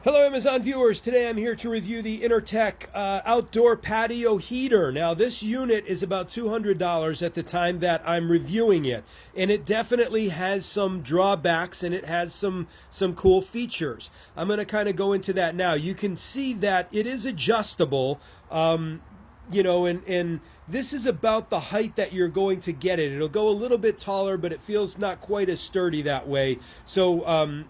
Hello Amazon viewers, today I'm here to review the Intertech Outdoor Patio Heater. Now this unit is about $200 at the time that I'm reviewing it, and it definitely has some drawbacks and it has some cool features. I'm going to kind of go into that now. You can see that it is adjustable, and this is about the height that you're going to get it. It'll go a little bit taller, but it feels not quite as sturdy that way. So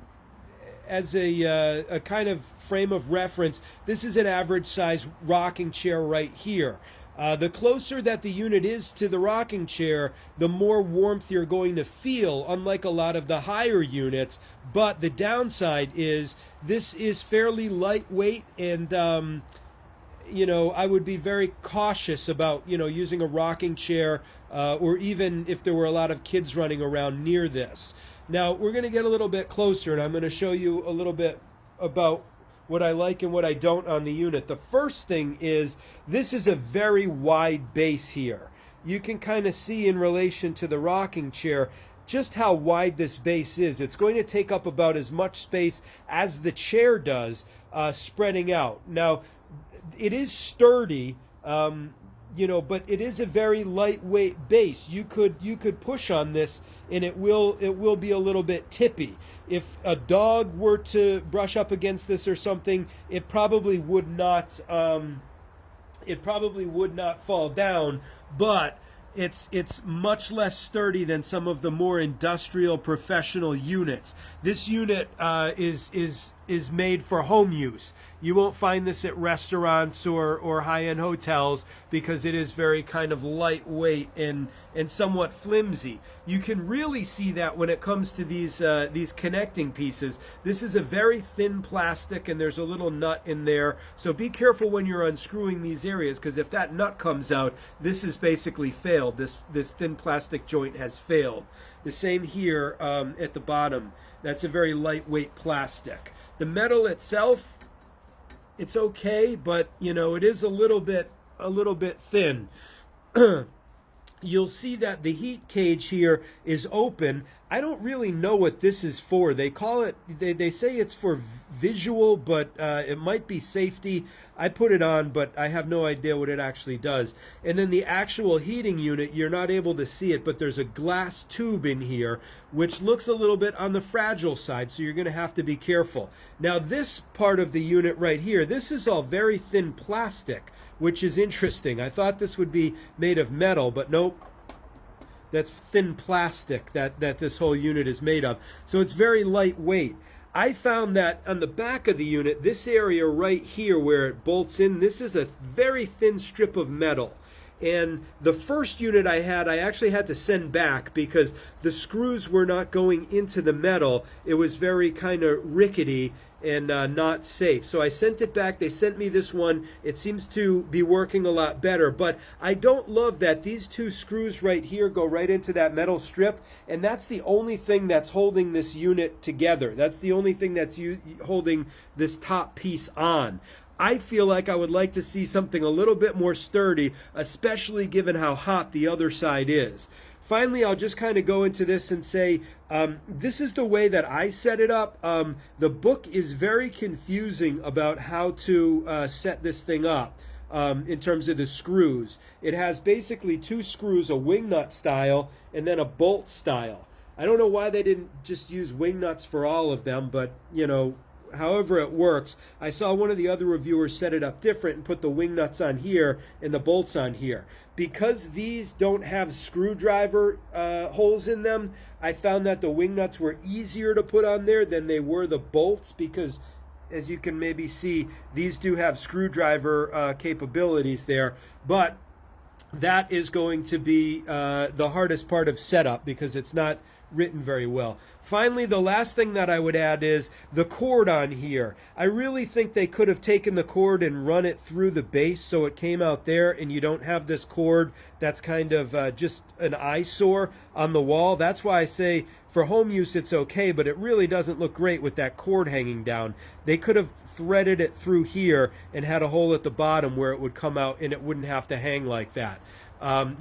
as a kind of frame of reference, this is an average size rocking chair right here. The closer that the unit is to the rocking chair, the more warmth you're going to feel, unlike a lot of the higher units. But the downside is this is fairly lightweight, and I would be very cautious about using a rocking chair, or even if there were a lot of kids running around near this. Now we're going to get a little bit closer, and I'm going to show you a little bit about what I like and what I don't on the unit. The first thing is this is a very wide base here. You can kind of see in relation to the rocking chair just how wide this base is. It's going to take up about as much space as the chair does, spreading out. Now it is sturdy, but it is a very lightweight base. You could push on this and it will be a little bit tippy. If a dog were to brush up against this or something, it probably would not fall down, but it's much less sturdy than some of the more industrial professional units. This unit is made for home use. You won't find this at restaurants or high-end hotels because it is very kind of lightweight and somewhat flimsy. You can really see that when it comes to these connecting pieces. This is a very thin plastic, and there's a little nut in there. So be careful when you're unscrewing these areas, because if that nut comes out, this has basically failed. This thin plastic joint has failed. The same here at the bottom. That's a very lightweight plastic. The metal itself, it's okay, but it is a little bit thin. You'll see that the heat cage here is open. I don't really know what this is for. They call it, they say it's for visual, but it might be safety. I put it on, but I have no idea what it actually does. And then the actual heating unit, you're not able to see it, but there's a glass tube in here, which looks a little bit on the fragile side, so you're going to have to be careful. Now this part of the unit right here, this is all very thin plastic, which is interesting. I thought this would be made of metal, but nope. That's thin plastic that this whole unit is made of. So it's very lightweight. I found that on the back of the unit, this area right here where it bolts in, this is a very thin strip of metal. And the first unit I had, I actually had to send back because the screws were not going into the metal. It was very kind of rickety and not safe. So I sent it back. They sent me this one. It seems to be working a lot better, but I don't love that these two screws right here go right into that metal strip, and that's the only thing that's holding this unit together. That's the only thing that's holding this top piece on. I feel like I would like to see something a little bit more sturdy, especially given how hot the other side is. Finally, I'll just kind of go into this and say, this is the way that I set it up. The book is very confusing about how to set this thing up in terms of the screws. It has basically two screws, a wing nut style and then a bolt style. I don't know why they didn't just use wing nuts for all of them, but however it works. I saw one of the other reviewers set it up different and put the wing nuts on here and the bolts on here. Because these don't have screwdriver holes in them, I found that the wing nuts were easier to put on there than they were the bolts, because as you can maybe see, these do have screwdriver capabilities there, but that is going to be the hardest part of setup because it's not written very well. Finally, the last thing that I would add is the cord on here. I really think they could have taken the cord and run it through the base so it came out there and you don't have this cord that's kind of just an eyesore on the wall. That's why I say for home use it's okay, but it really doesn't look great with that cord hanging down. They could have threaded it through here and had a hole at the bottom where it would come out and it wouldn't have to hang like that.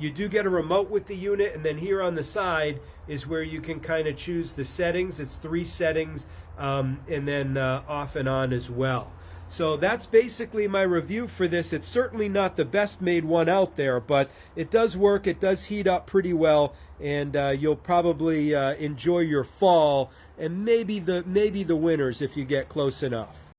You do get a remote with the unit, and then here on the side is where you can kind of choose the settings. It's 3 settings. and then off and on as well. So that's basically my review for this. It's certainly not the best made one out there, but it does work. It does heat up pretty well, and you'll probably enjoy your fall and maybe the winters if you get close enough.